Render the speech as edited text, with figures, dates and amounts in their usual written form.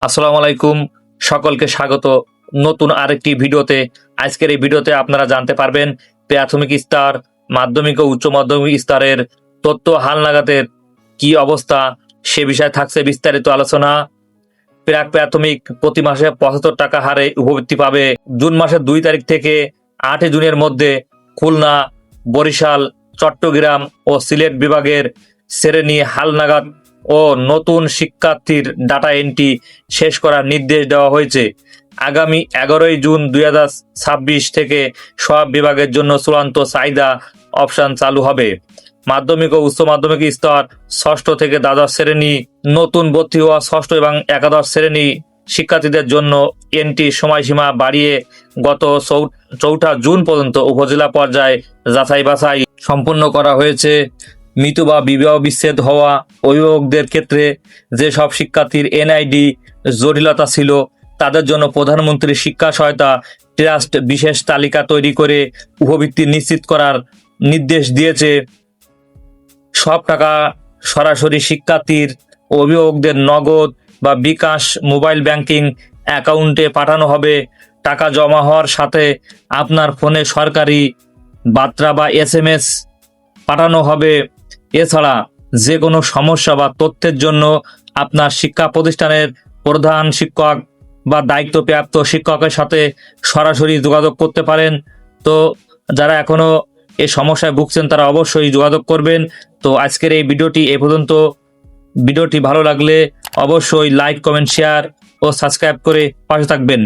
আসসালামু আলাইকুম, সকলকে স্বাগত নতুন আরেকটি ভিডিওতে। আজকের এই ভিডিওতে আপনারা জানতে পারবেন প্রাথমিক স্তর, মাধ্যমিক ও উচ্চ মাধ্যমিক স্তরের তথ্য হালনাগাদের কি অবস্থা, সে বিষয়ে থাকছে বিস্তারিত আলোচনা। প্রাথমিক প্রতি মাসে 75 টাকা হারে উপবৃত্তি পাবে। জুন মাসের 2 তারিখ থেকে 8 জুনের মধ্যে খুলনা, বরিশাল, চট্টগ্রাম ও সিলেট বিভাগের শ্রেণী হালনাগাদ ও নতুন শিক্ষার্থীর ডাটা এন্ট্রি শেষ করার নির্দেশ দেওয়া হয়েছে। আগামী 11 জুন 2026 থেকে সব বিভাগের জন্য চূড়ান্ত চাহিদা অপশন চালু হবে। মাধ্যমিক ও উচ্চ মাধ্যমিক স্তর, ষষ্ঠ থেকে দ্বাদশ শ্রেণী, নতুন ভর্তি হওয়া ষষ্ঠ এবং একাদশ শ্রেণী শিক্ষার্থীদের জন্য এন্ট্রি সময়সীমা বাড়িয়ে গত 4 জুন পর্যন্ত উপজেলা পর্যায়ে যাচাই বাছাই সম্পন্ন করা হয়েছে। মৃত বা বিবাহ বিচ্ছেদ হওয়া অভিভাবকদের ক্ষেত্রে যেসব শিক্ষার্থীর এনআইডি জটিলতা ছিল তাদের জন্য প্রধানমন্ত্রী শিক্ষা সহায়তা ট্রাস্ট বিশেষ তালিকা তৈরি করে উপবৃত্তি নিশ্চিত করার নির্দেশ দিয়েছে। সব টাকা সরাসরি শিক্ষার্থীর ও অভিভাবকদের নগদ বা বিকাশ মোবাইল ব্যাংকিং অ্যাকাউন্টে পাঠানো হবে। টাকা জমা হওয়ার সাথে আপনার ফোনে সরকারি বার্তা বা SMS পাঠানো হবে। এছাড়া যে কোনো সমস্যা বা তথ্যের জন্য আপনার শিক্ষা প্রতিষ্ঠানের প্রধান শিক্ষক বা দায়িত্বপ্রাপ্ত শিক্ষকের সাথে সরাসরি যোগাযোগ করতে পারেন। তো যারা এখনো এই সমস্যায় ভুগছেন তারা অবশ্যই যোগাযোগ করবেন। তো আজকের এই ভিডিওটি এ পর্যন্ত। ভিডিওটি ভালো লাগলে অবশ্যই লাইক, কমেন্ট, শেয়ার ও সাবস্ক্রাইব করে পাশে থাকবেন।